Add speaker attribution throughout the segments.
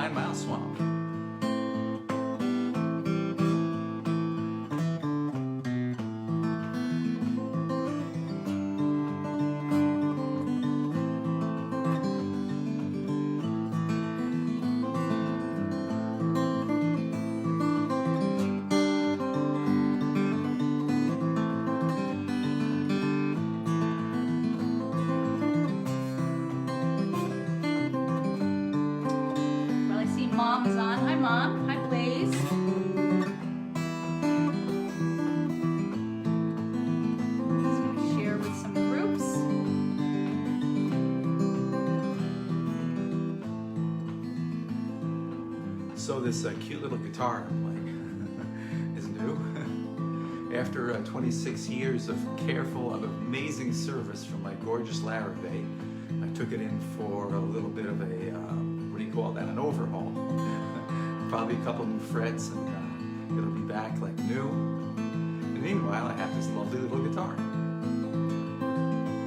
Speaker 1: 9-mile swamp.
Speaker 2: Mom is on. Hi, Mom. Hi, Blaze. Just going to share with some groups.
Speaker 1: So this cute little guitar I'm playing is new. After 26 years of careful and amazing service from my gorgeous Lambert, I took it in for a little bit of a what do you call that, an overhaul. Probably a couple new frets, and it'll be back like new. And meanwhile, I have this lovely little guitar.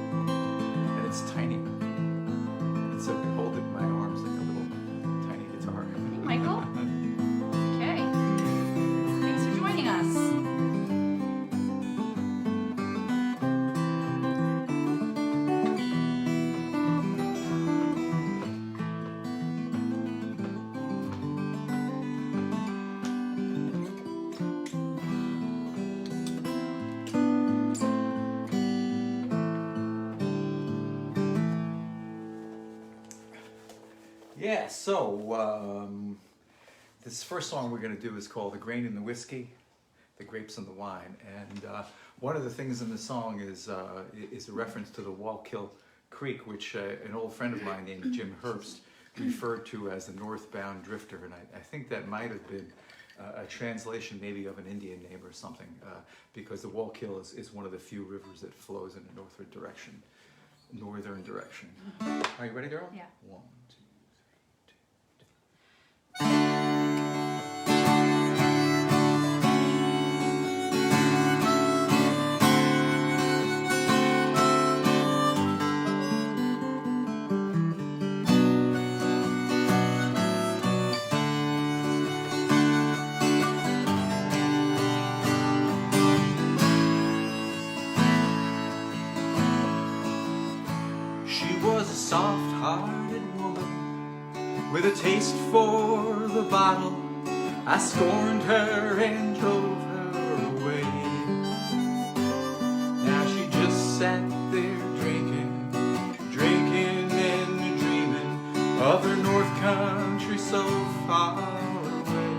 Speaker 1: And it's tiny. So I can hold it in my arms like a little tiny guitar.
Speaker 2: Hey, Michael. Okay. Thanks for joining us.
Speaker 1: Yeah, so this first song we're going to do is called The Grain in the Whiskey, The Grapes in the Wine. And one of the things in the song is a reference to the Wallkill Creek, which an old friend of mine named Jim Herbst referred to as the northbound drifter. And I think that might have been a translation maybe of an Indian name or something, because the Wallkill is one of the few rivers that flows in a northern direction. Are you ready, girl?
Speaker 2: Yeah.
Speaker 1: 1, 2. Soft-hearted woman with a taste for the bottle. I scorned her and drove her away. Now she just sat there drinking and dreaming of her north country so far away.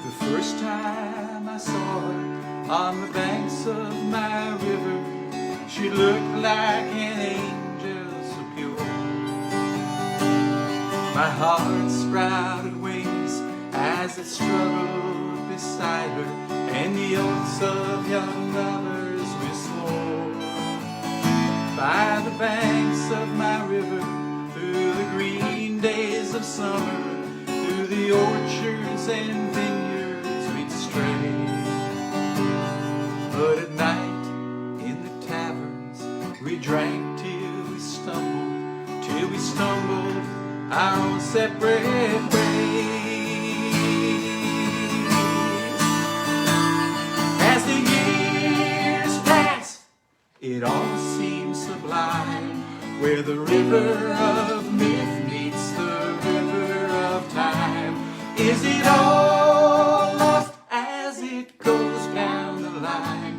Speaker 1: The first time I saw her on the banks of my river, she looked like an angel so pure. My heart sprouted wings as it struggled beside her, and the oaths of young lovers we swore. By the banks of my river, through the green days of summer, through the orchards and vineyards we'd stray. But at night, we drank till we stumbled our own separate ways. As the years pass, it all seems sublime, where the river of myth meets the river of time. Is it all lost as it goes down the line?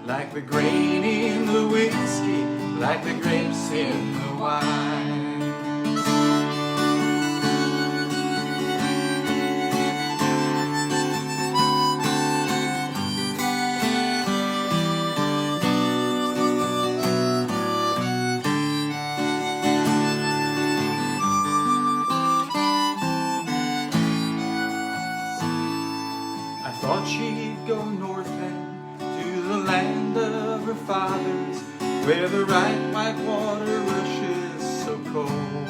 Speaker 1: Like the grain in the whiskey, like the grapes in the wine. I thought she'd go north and to the land of her fathers, where the right white water rushes so cold.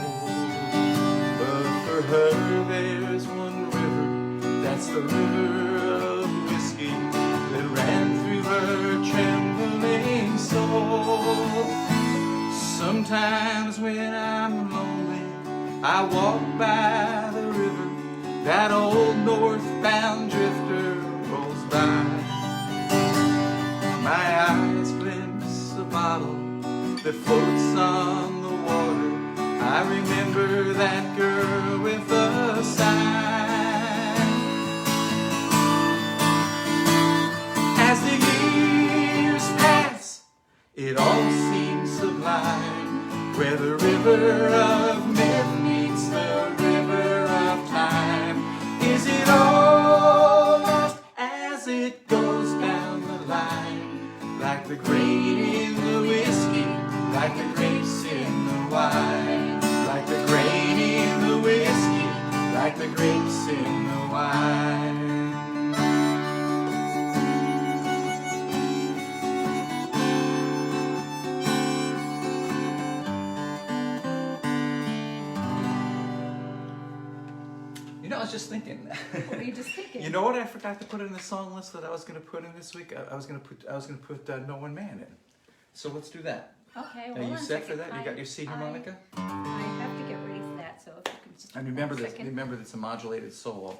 Speaker 1: But for her there's one river, that's the river of whiskey, that ran through her trembling soul. Sometimes when I'm lonely I walk by the river, that old northbound drifter rolls by. My eyes glimpse a bottle that floats on the water. I remember that girl with a sigh. As the years pass, it all seems sublime, where the river of myth meets the river of time. Is it all lost as it goes down the line, like the grain in the whiskey, like the grapes in the wine, like the grain in the whiskey, like the grapes in the wine. You know, I was just thinking.
Speaker 2: What were you just thinking?
Speaker 1: You know what I forgot to put in the song list that I was going to put in this week? I was going to put No One Man in. So let's do that.
Speaker 2: Okay,
Speaker 1: Are
Speaker 2: hold
Speaker 1: you
Speaker 2: on a
Speaker 1: set for
Speaker 2: second.
Speaker 1: that? You got your C harmonica?
Speaker 2: I have to get ready for that, so if you can just
Speaker 1: And remember
Speaker 2: hold on a
Speaker 1: that.
Speaker 2: second.
Speaker 1: Remember that's a modulated solo,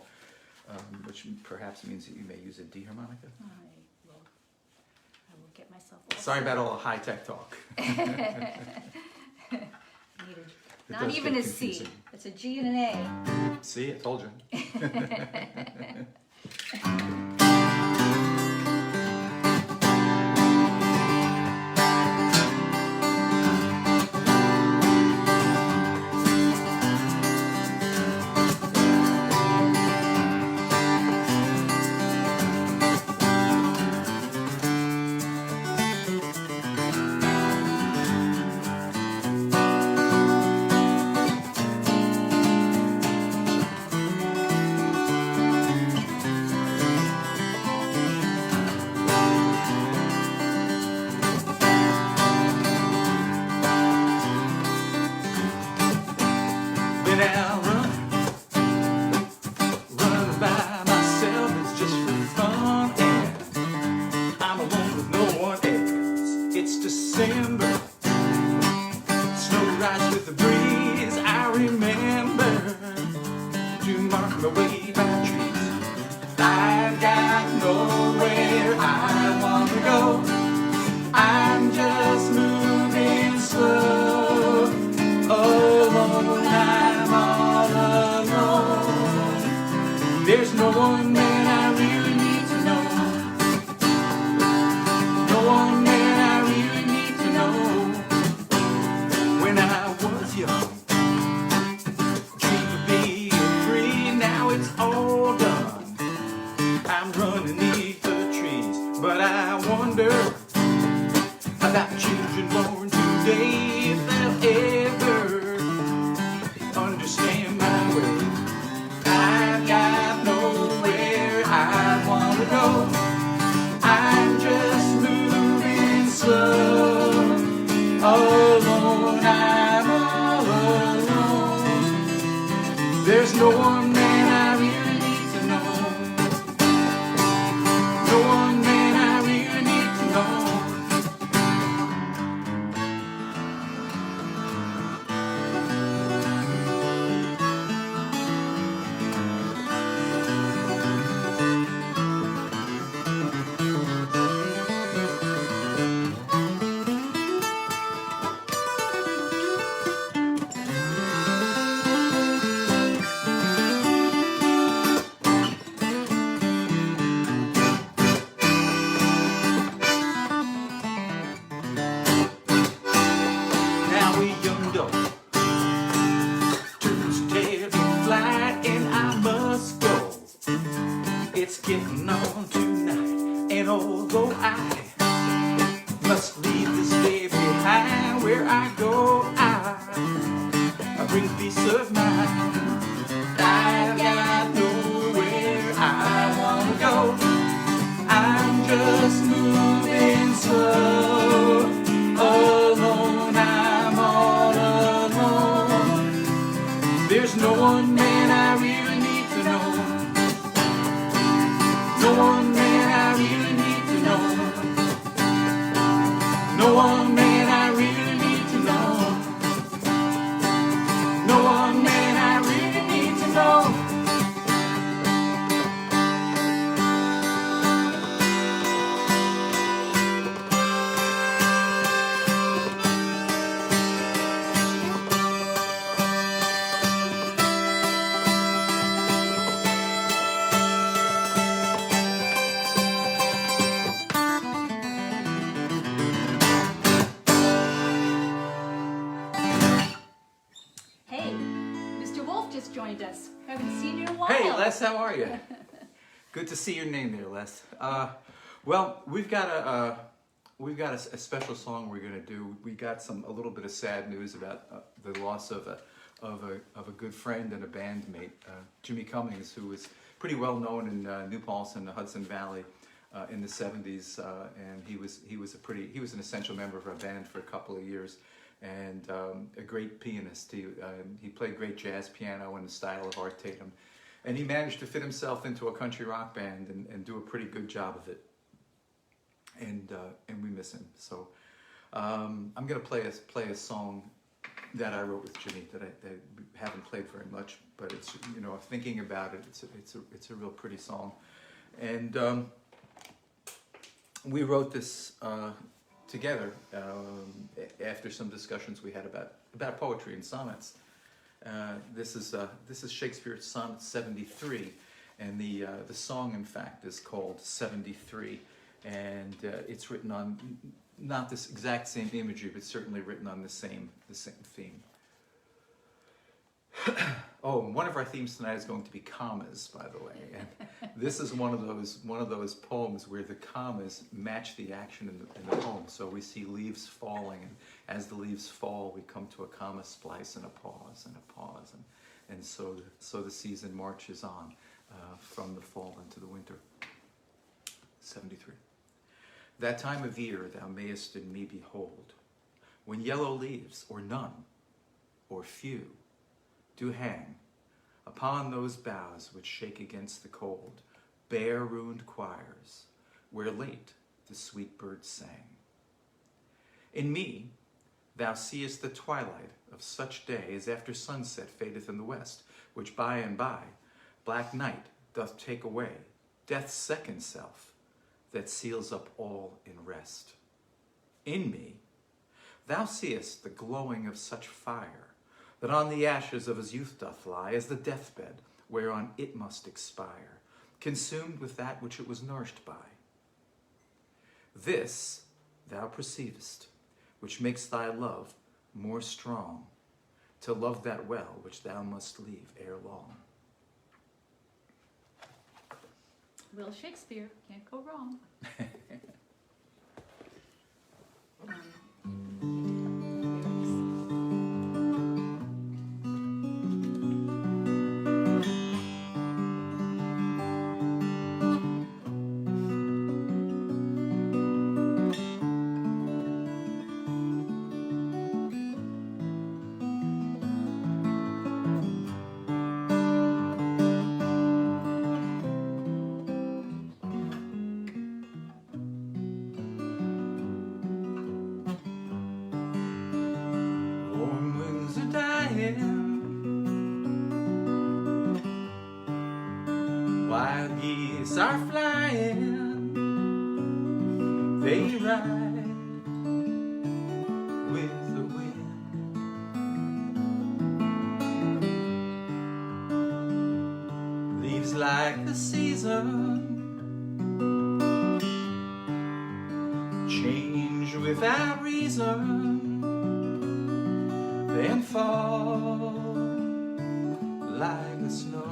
Speaker 1: which perhaps means that you may use a D harmonica.
Speaker 2: I will get myself all
Speaker 1: Sorry
Speaker 2: set
Speaker 1: about
Speaker 2: up.
Speaker 1: all the high tech talk.
Speaker 2: Needed.
Speaker 1: It
Speaker 2: Not
Speaker 1: does
Speaker 2: even
Speaker 1: get
Speaker 2: a C.
Speaker 1: confusing.
Speaker 2: It's a G and an A.
Speaker 1: See, I told you. Been out running by myself, it's just for fun, and I'm alone with no one else. It's December, snow rides with the breeze. I remember to mark my way by trees. I've got nowhere I want to go. I'm just moving slow, alone. I'm all alone. There's no one man I really need to know. No one man I really need to know. When I was young, dreamed of being free. Now it's all done. I'm running neath the trees, but I wonder about children born today, if they'll ever understand my way. I've got nowhere I want to go. I'm just moving slow, alone. I'm all alone. There's no one man I really need to know. No one man I really need to know. Now we young dogs turns dead in flight, and I must go. It's getting on tonight, and although I must leave this day behind, where I go, I bring peace of mind. I've got nowhere I want to go. I'm just moving slow, alone. I'm all alone. There's no one man I really need to know. No one man I really need to know. No one man I really need to know. No one man
Speaker 2: just joined us. I haven't seen you in a while.
Speaker 1: Hey, Les, how are you? Good to see your name there, Les. Well, we've got a special song we're going to do. We got a little bit of sad news about the loss of a good friend and a bandmate, Jimmy Cummings, who was pretty well known in New Paltz and the Hudson Valley in the '70s, and he was an essential member of our band for a couple of years, and a great pianist. He played great jazz piano in the style of Art Tatum, and he managed to fit himself into a country rock band and do a pretty good job of it. And we miss him. So I'm gonna play a song that I wrote with Jimmy that we haven't played very much, but it's, thinking about it, it's a real pretty song, and we wrote this together after some discussions we had about poetry and sonnets. This is Shakespeare's Sonnet 73, and the song, in fact, is called 73, and it's written on not this exact same imagery, but certainly written on the same theme. Oh, one of our themes tonight is going to be commas, by the way, and this is one of those poems where the commas match the action in the poem. So we see leaves falling, and as the leaves fall, we come to a comma splice and a pause, and so the season marches on from the fall into the winter. 73. That time of year thou mayest in me behold, when yellow leaves, or none, or few, do hang upon those boughs which shake against the cold, bare ruined choirs, where late the sweet birds sang. In me thou seest the twilight of such day as after sunset fadeth in the west, which by and by black night doth take away, death's second self, that seals up all in rest. In me thou seest the glowing of such fire, that on the ashes of his youth doth lie, as the deathbed whereon it must expire, consumed with that which it was nourished by. This thou perceivest, which makes thy love more strong, to love that well which thou must leave ere long.
Speaker 2: Will Shakespeare, can't go wrong.
Speaker 1: Wild geese are flying, they ride with the wind. Leaves like the season change without reason, then fall like the snow.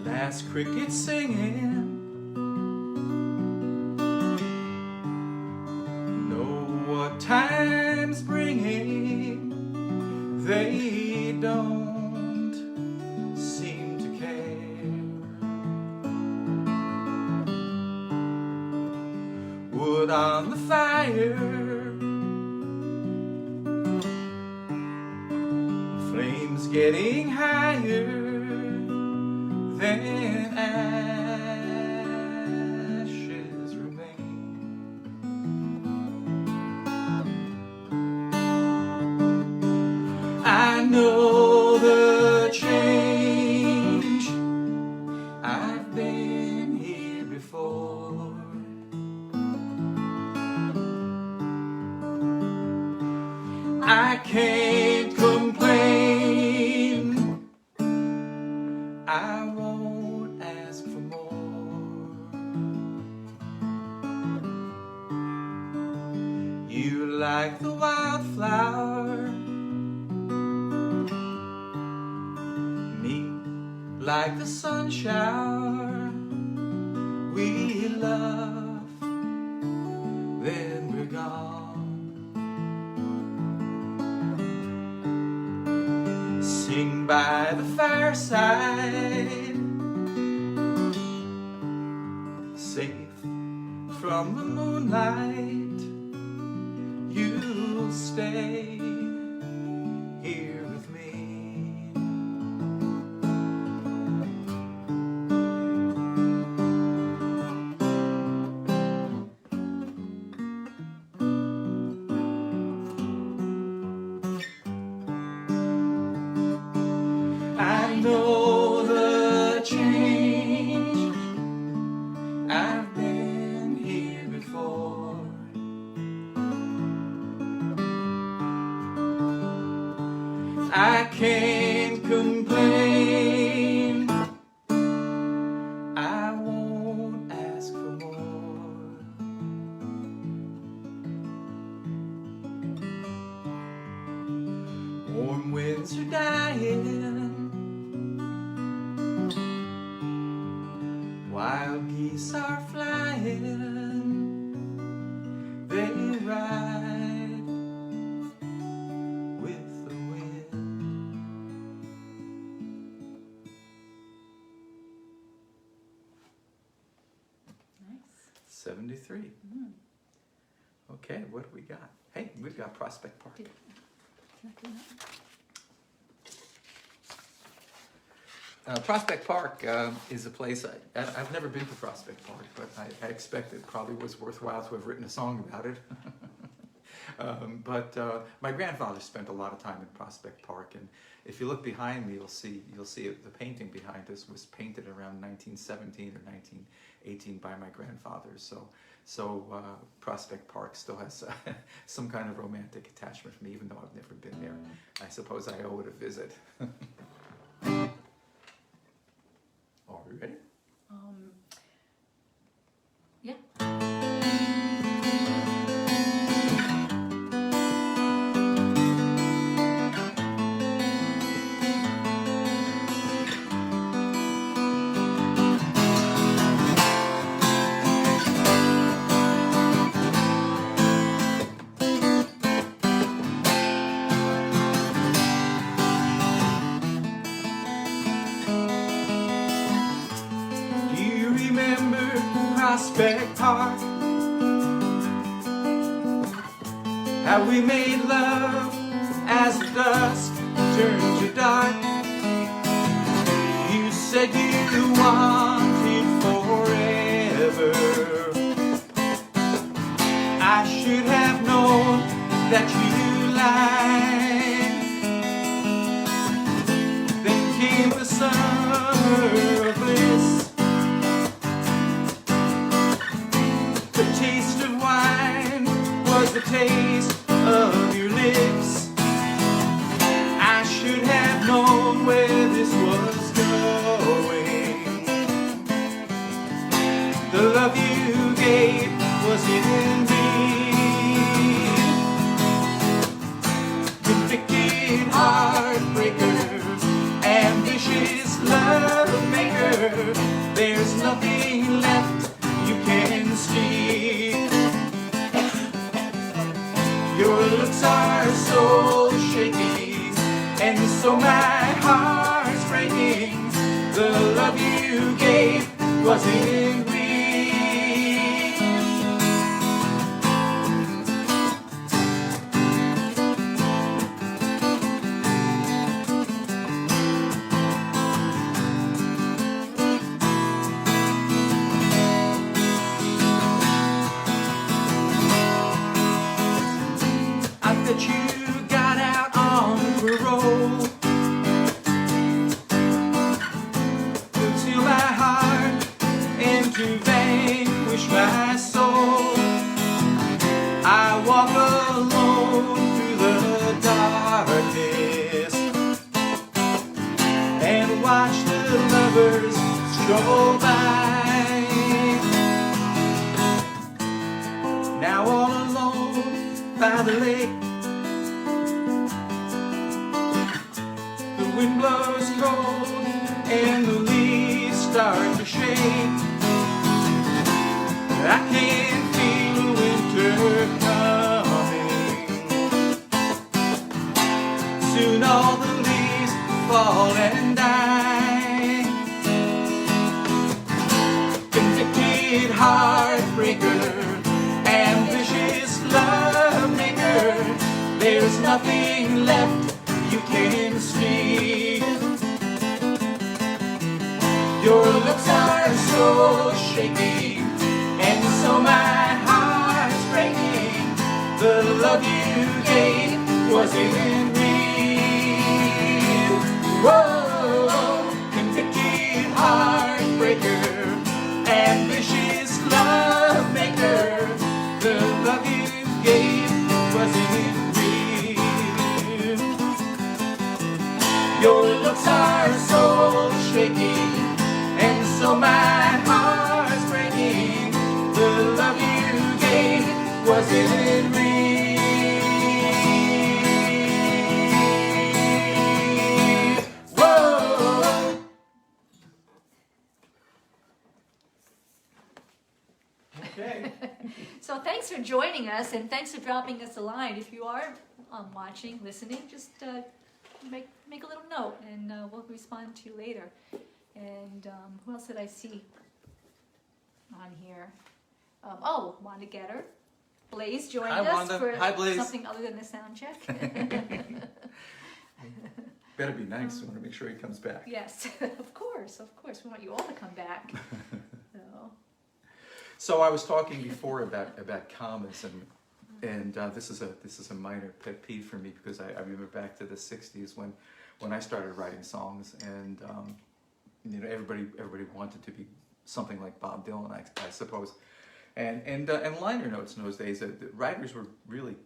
Speaker 1: Last cricket singing, know what time's bringing, they don't seem to care. Wood on the fire, flames getting higher, then ashes remain. I know the change, I've been here before. I can't complain, like the sun shower we love, then we're gone. Sing by the fireside, safe from the moonlight, you'll stay here with me. I know the change, I've been here before. I can't complain, I won't ask for more. Warm winds are dying, wild geese are flying, they ride with the wind.
Speaker 2: Nice.
Speaker 1: 73. Okay, what do we got? Hey, we've got Prospect Park.
Speaker 2: Can I clean up?
Speaker 1: Prospect Park is a place, I've never been to Prospect Park, but I expect it probably was worthwhile to have written a song about it. But my grandfather spent a lot of time in Prospect Park, and if you look behind me, you'll see the painting behind us was painted around 1917 or 1918 by my grandfather. So Prospect Park still has some kind of romantic attachment for me, even though I've never been there. I suppose I owe it a visit. Are we ready?
Speaker 2: Yeah.
Speaker 1: Prospect Park, how we made love as the dusk turned to dark. You said you wanted forever. I should have known that you lied. Then came the summer of bliss. The taste of your lips. I should have known where this was going. The love you gave was in me. Convicted heartbreaker, ambitious love maker, there's nothing left you can see. Your looks are so shaky, and so my heart's breaking. The love you gave wasn't real. That you got out on parole to steal my heart and to vanquish my soul. I walk alone through the darkness and watch the lovers stroll by. Now all alone by the lake, the wind blows cold and the leaves start to shake. I can feel winter coming. Soon all the leaves fall and die. Convicted heartbreaker, ambitious love maker, there's nothing left you can speak. Your looks are so shaky, and so my heart's breaking. The love you gave wasn't real. Whoa, convicted heartbreaker, ambitious love maker. The love you gave wasn't real. Your looks are so shaky, and so my heart's breaking. The love you gave wasn't real. Whoa. Okay.
Speaker 2: So thanks for joining us, and thanks for dropping us a line. If you are watching, listening, just make a little note, and we'll respond to you later. And who else did I see on here? Wanda Getter. Blaze joined
Speaker 1: Hi,
Speaker 2: us
Speaker 1: Wanda.
Speaker 2: for
Speaker 1: Hi, Blaze.
Speaker 2: something other than the sound check.
Speaker 1: Better be nice. We want to make sure he comes back.
Speaker 2: Yes, of course. We want you all to come back.
Speaker 1: So I was talking before about commas, and this is a minor pet peeve for me, because I remember back to the '60s when I started writing songs, and everybody wanted to be something like Bob Dylan, I suppose, and liner notes in those days. The writers were really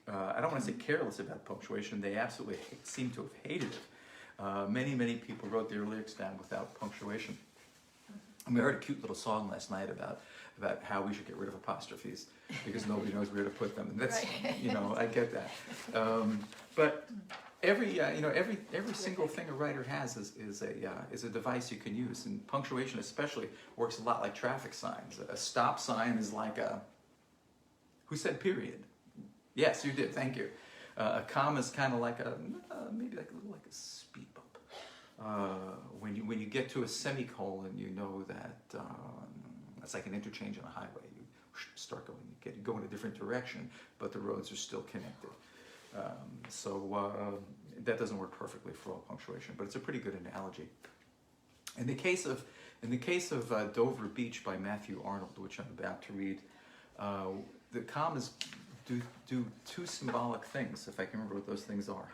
Speaker 1: I don't want to say careless about punctuation. They absolutely seem to have hated it. Many people wrote their lyrics down without punctuation. And we heard a cute little song last night about how we should get rid of apostrophes because nobody knows where to put them. And that's,
Speaker 2: Right.
Speaker 1: I get that. But every single thing a writer has is a device you can use, and punctuation especially works a lot like traffic signs. A stop sign is like who said period? Yes, you did. Thank you. A comma is kind of like maybe like a little like a speed bump. When you get to a semicolon, you know that it's like an interchange on a highway. You start going, you go in a different direction, but the roads are still connected. So that doesn't work perfectly for all punctuation, but it's a pretty good analogy. In the case of Dover Beach by Matthew Arnold, which I'm about to read, the commas do two symbolic things, if I can remember what those things are.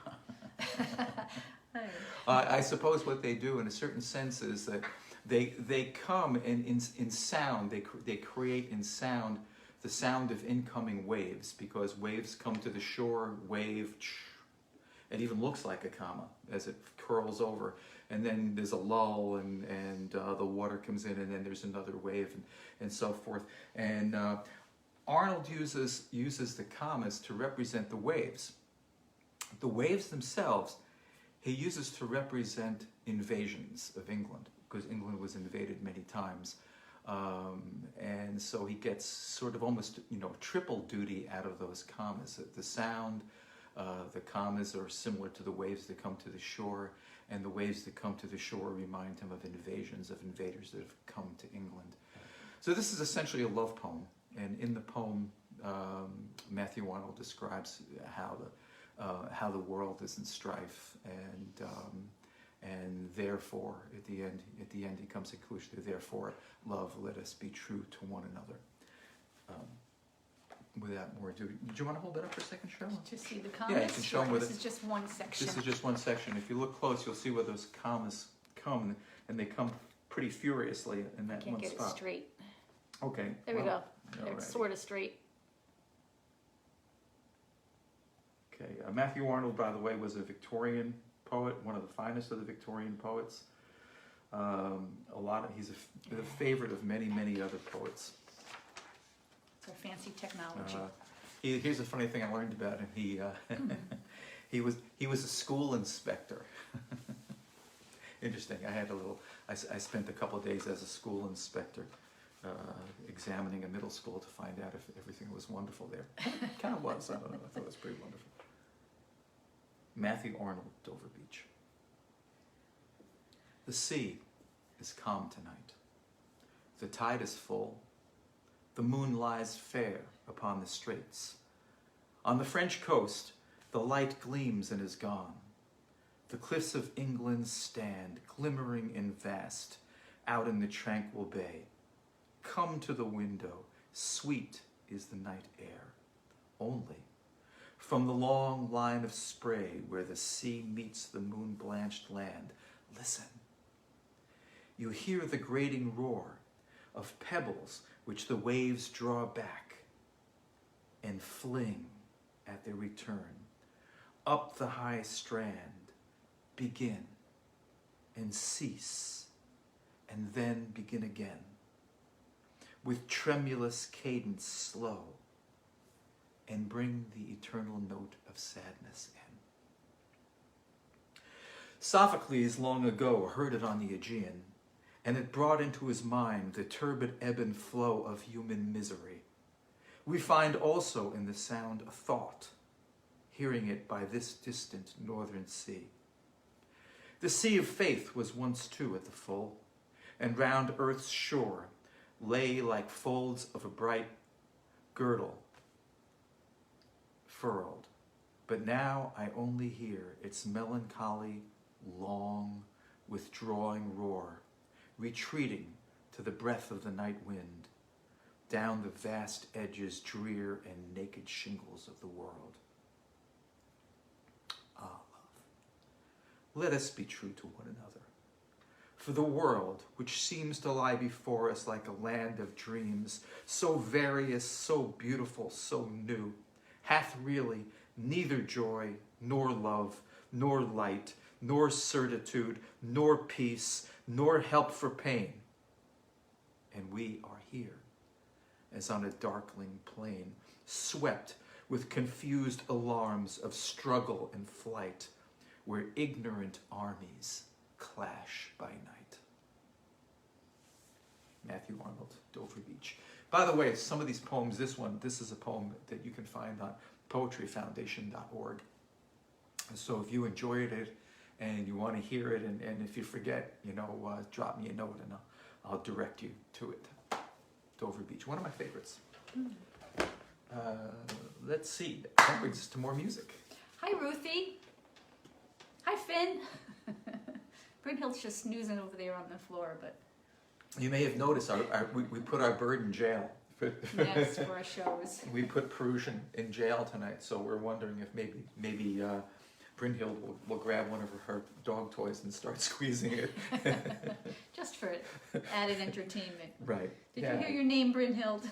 Speaker 1: I suppose what they do in a certain sense is that they come in sound, they create in sound the sound of incoming waves, because waves come to the shore, wave, it even looks like a comma as it curls over, and then there's a lull, and the water comes in, and then there's another wave, and so forth. And Arnold uses the commas to represent the waves. The waves themselves he uses to represent invasions of England, because England was invaded many times. And so he gets sort of almost, triple duty out of those commas. The sound, the commas are similar to the waves that come to the shore, and the waves that come to the shore remind him of invasions, of invaders that have come to England. So this is essentially a love poem, and in the poem, Matthew Arnold describes how the world is in strife, and therefore, at the end, he comes to the conclusion, therefore, love, let us be true to one another. Without more ado, do you want to hold that up for a second, Cheryl?
Speaker 2: To see the commas?
Speaker 1: Yeah, you can show them
Speaker 2: This is just one section.
Speaker 1: This is just one section. If you look close, you'll see where those commas come, and they come pretty furiously in that
Speaker 2: Can't
Speaker 1: one
Speaker 2: get
Speaker 1: spot.
Speaker 2: it straight.
Speaker 1: Okay.
Speaker 2: There we go.
Speaker 1: Alrighty.
Speaker 2: It's sort of straight.
Speaker 1: Okay. Matthew Arnold, by the way, was a Victorian poet, one of the finest of the Victorian poets. He's a favorite of many other poets.
Speaker 2: It's our fancy technology.
Speaker 1: Here's a funny thing I learned about him. He was a school inspector. interesting. I spent a couple of days as a school inspector examining a middle school to find out if everything was wonderful there. It kind of was, I don't know, I thought it was pretty wonderful. Matthew Arnold, Dover Beach. The sea is calm tonight. The tide is full. The moon lies fair upon the straits. On the French coast, the light gleams and is gone. The cliffs of England stand, glimmering and vast, out in the tranquil bay. Come to the window, sweet is the night air. Only, from the long line of spray where the sea meets the moon-blanched land, listen. You hear the grating roar of pebbles which the waves draw back and fling at their return. Up the high strand, begin and cease, and then begin again, with tremulous cadence slow, and bring the eternal note of sadness in. Sophocles long ago heard it on the Aegean, and it brought into his mind the turbid ebb and flow of human misery. We find also in the sound a thought, hearing it by this distant northern sea. The sea of faith was once too at the full, and round earth's shore lay like folds of a bright girdle furled. But now I only hear its melancholy, long, withdrawing roar, retreating to the breath of the night wind, down the vast edges, drear and naked shingles of the world. Ah, love, let us be true to one another. For the world, which seems to lie before us like a land of dreams, so various, so beautiful, so new, hath really neither joy, nor love, nor light, nor certitude, nor peace, nor help for pain. And we are here, as on a darkling plain, swept with confused alarms of struggle and flight, where ignorant armies clash by night. Matthew Arnold, Dover Beach. By the way, some of these poems, this is a poem that you can find on poetryfoundation.org. So if you enjoyed it and you want to hear it, and if you forget, drop me a note and I'll direct you to it. Dover Beach, one of my favorites. Let's see, that brings us to more music.
Speaker 2: Hi, Ruthie. Hi, Finn. Brynhild's just snoozing over there on the floor, but...
Speaker 1: You may have noticed we put our bird in jail.
Speaker 2: Yes, for our shows.
Speaker 1: We put Perusian in jail tonight, so we're wondering if maybe Brynhild will grab one of her dog toys and start squeezing it.
Speaker 2: Just for added entertainment.
Speaker 1: Right.
Speaker 2: Did you hear your name, Brynhild?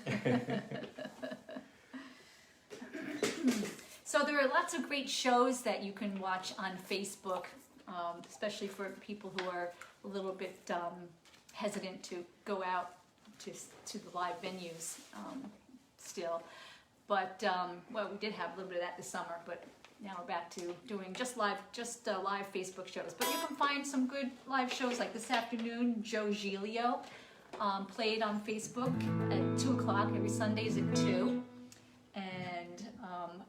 Speaker 2: So there are lots of great shows that you can watch on Facebook, especially for people who are a little bit hesitant to go out to the live venues still. But, well, we did have a little bit of that this summer, but now we're back to doing just live Facebook shows. But you can find some good live shows, like this afternoon, Joe Giglio played on Facebook at 2 o'clock, every Sundays at 2. And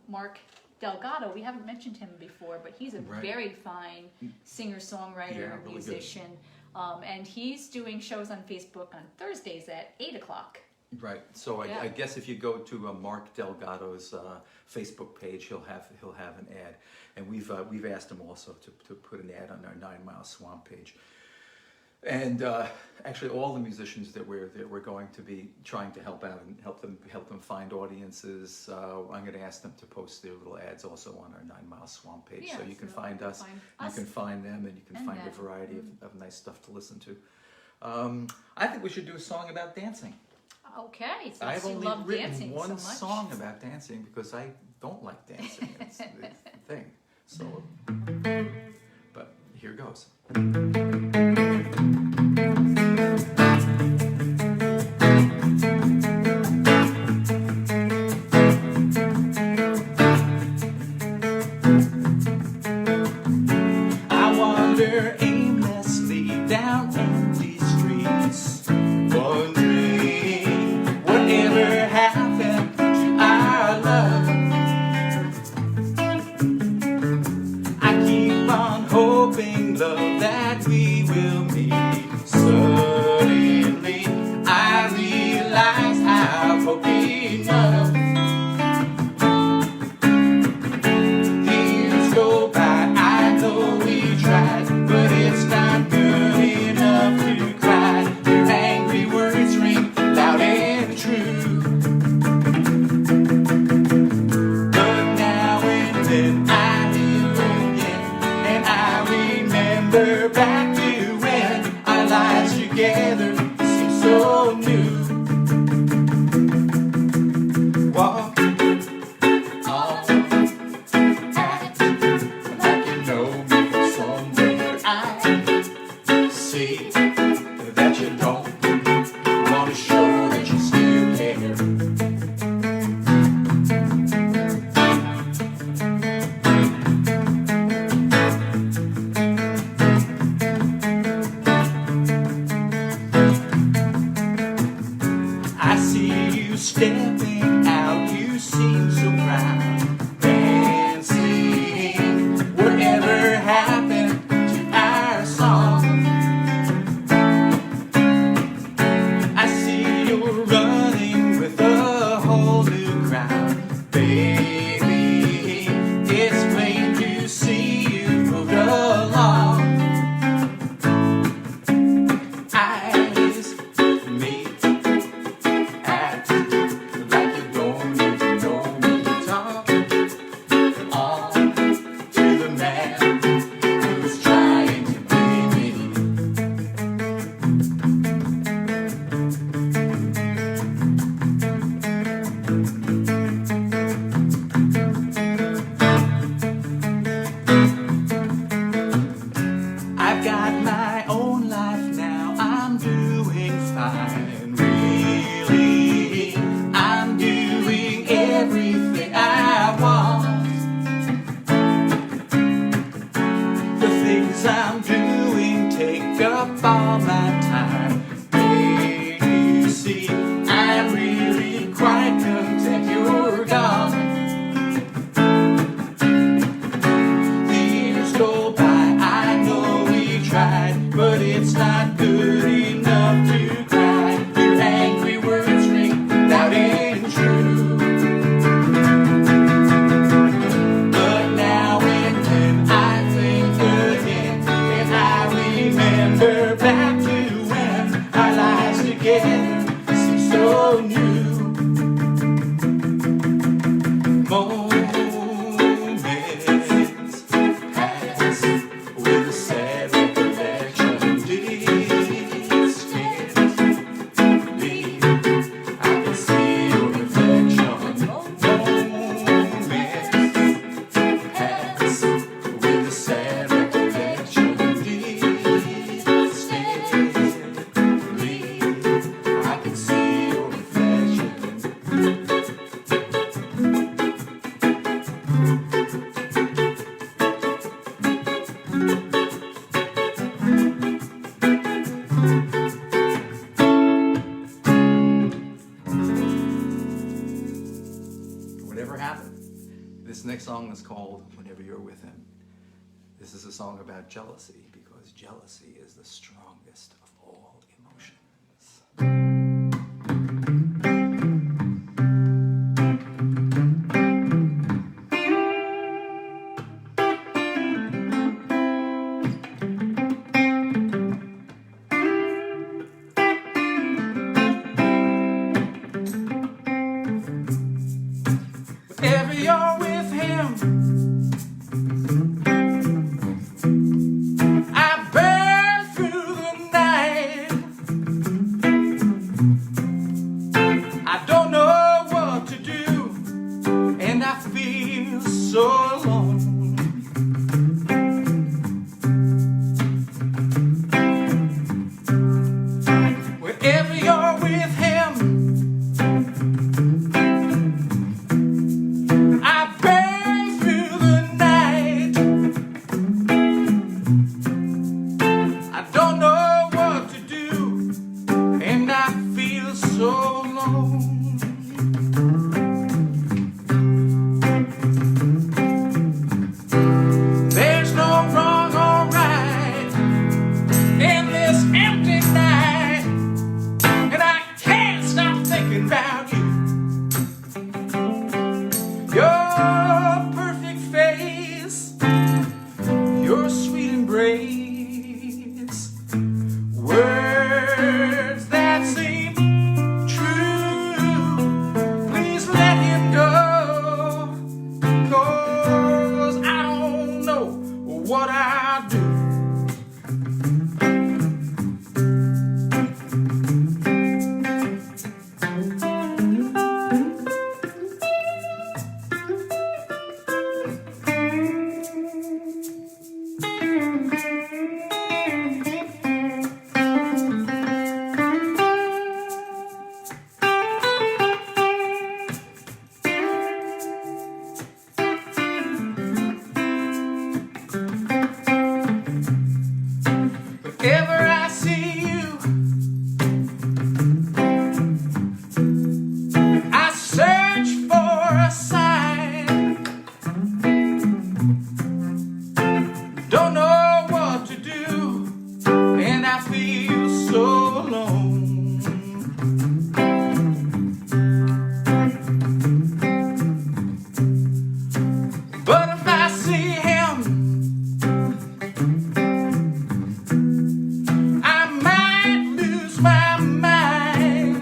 Speaker 2: Mark Delgado, we haven't mentioned him before, but he's a very fine singer-songwriter,
Speaker 1: really
Speaker 2: musician. And he's doing shows on Facebook on Thursdays at 8 o'clock.
Speaker 1: Right. So I guess if you go to Mark Delgado's Facebook page, he'll have an ad, and we've asked him also to put an ad on our 9 Mile Swamp page. And actually, all the musicians that we're going to be trying to help out and help them find audiences. I'm going to ask them to post their little ads also on our 9 Mile Swamp page, so you can find us, you can find them, and you can find a variety of nice stuff to listen to. I think we should do a song about dancing.
Speaker 2: Okay, so
Speaker 1: I've
Speaker 2: you
Speaker 1: only
Speaker 2: love
Speaker 1: written
Speaker 2: dancing
Speaker 1: one
Speaker 2: so much.
Speaker 1: song about dancing because I don't like dancing. It's the thing. So, but here goes. I wander aimlessly down empty streets, wondering whatever happened to our love. I keep on hoping, love, that we will meet. Suddenly I realize how hoping enough. Years go by, I know we tried, but it's not good enough to cry. Your angry words ring loud and true. But now and then I hear again, and I remember back to when our lives together seem so new. Walk on, act like you know me from somewhere. I see that you don't want to show that you still care. I see you stepping out, you seem so proud, dancing. Whatever happened to our song? I see you're running with a whole new crowd, baby. It's plain to see you moved along. Eyes meet, act like you don't even know me. Talk on to the man who's trying to be me. I've got my own life now, I'm doing fine, really. I'm doing everything I want. The things I'm doing take up all my time. You see, I'm really quite content you're gone. The years go by, I know we tried, but it's not good enough to cry. Your angry words ring loud and true. But now and then I think again, and I remember back to when our lives together seem so new. Moments pass with a sad recollection. Distantly, I can see your reflection. Moments pass with a sad recollection. Distantly, I can see your reflection. Whatever happened? This next song is called Whenever You're With Him. This is a song about jealousy, because jealousy is the strongest of all emotions. Whenever you're with him, I burn through the night. what I do. Whenever I see you, I search for a sign. Don't know what to do, and I feel so alone. But if I see him, I might lose my mind.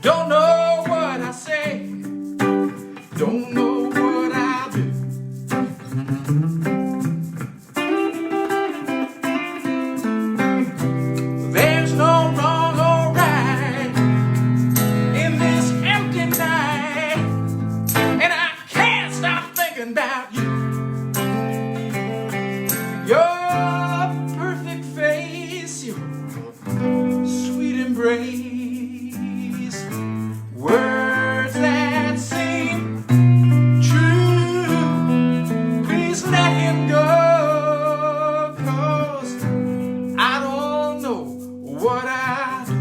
Speaker 1: Don't know what I say, don't know what I do. There's no wrong or right in this empty night, and I can't stop thinking about you. Your perfect face, your sweet embrace, words that seem true. Please let him go, 'cause I don't know what I do.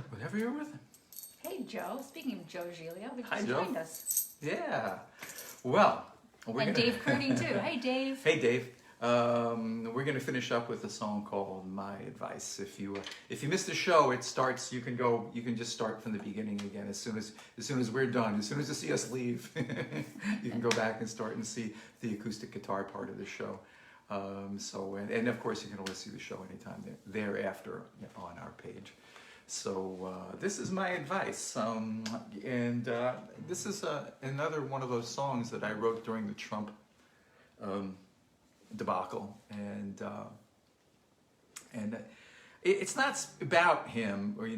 Speaker 1: Whatever you're with him.
Speaker 2: Hey, Joe. Speaking of Joe Giglio, who
Speaker 1: Hi,
Speaker 2: just
Speaker 1: Joe.
Speaker 2: joined us.
Speaker 1: Yeah. Well, we're
Speaker 2: And
Speaker 1: gonna...
Speaker 2: Dave Courting, too. Hey, Dave.
Speaker 1: Hey, Dave. We're gonna finish up with a song called "My Advice." If you missed the show, it starts. You can just start from the beginning again as soon as we're done. As soon as you see us leave, you can go back and start and see the acoustic guitar part of the show. And of course, you can always see the show anytime thereafter on our page. So this is my advice, this is another one of those songs that I wrote during the Trump debacle, and it's not about him, or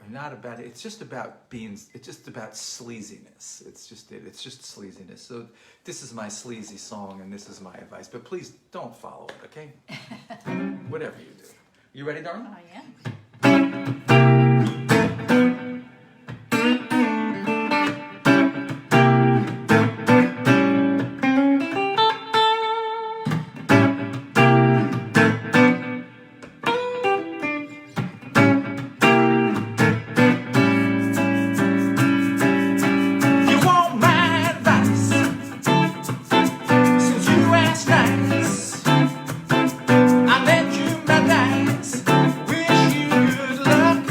Speaker 1: not about it. It's just about sleaziness. It's just sleaziness. So this is my sleazy song, and this is my advice. But please don't follow it, okay? Whatever you do. You ready, darling?
Speaker 2: I am.
Speaker 1: I lent you my dice, wish you good luck.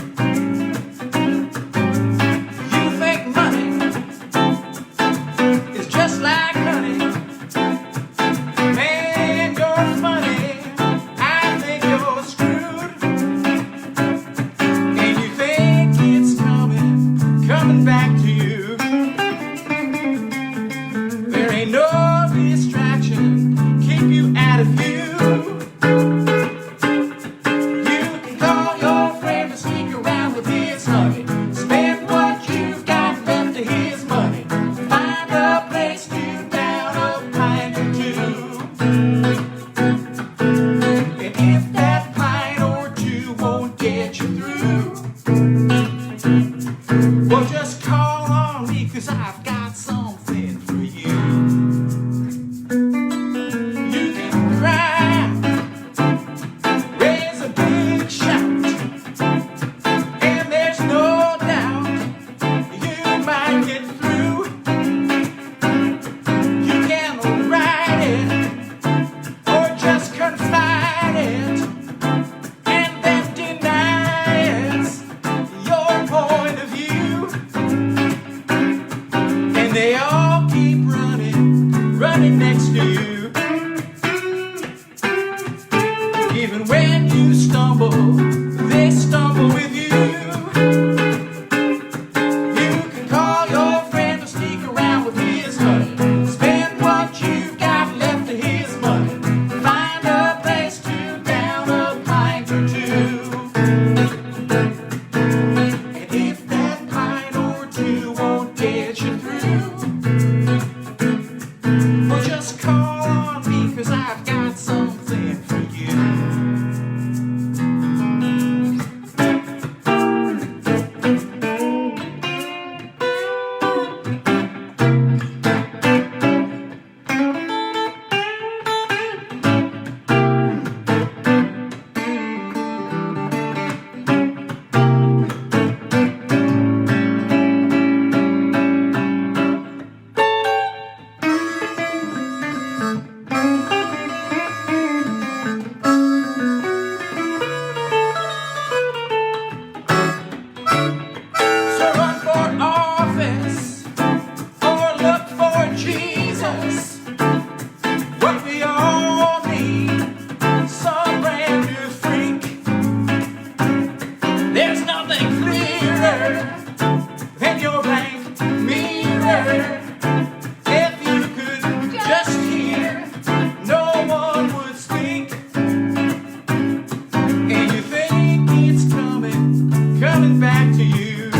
Speaker 1: coming back to you.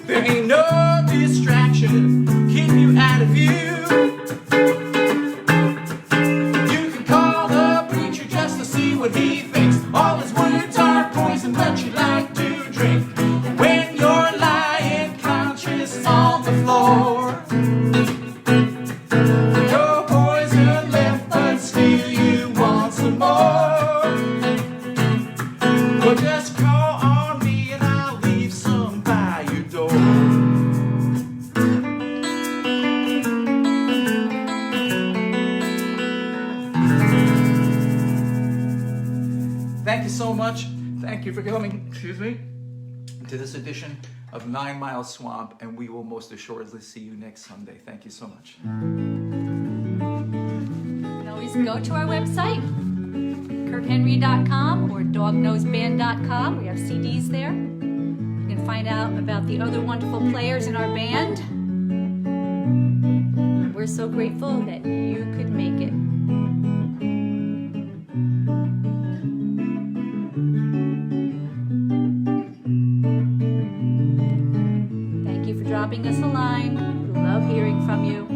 Speaker 1: There ain't no distraction keeping you out of view. You can call the preacher just to see what he thinks. All his words are poison, but you like to drink. When you're lying conscious on the floor, no poison left, but still you want some more. Well, just call on me and I'll leave some by your door. Thank you so much. Thank you for coming, excuse me, to this edition of 9 Mile Swamp, and we will most assuredly see you next Sunday. Thank you so much.
Speaker 2: You can always go to our website, kurthenry.com or dognoseband.com. We have CDs there. You can find out about the other wonderful players in our band. We're so grateful that you could make it. Thank you for dropping us a line. We love hearing from you.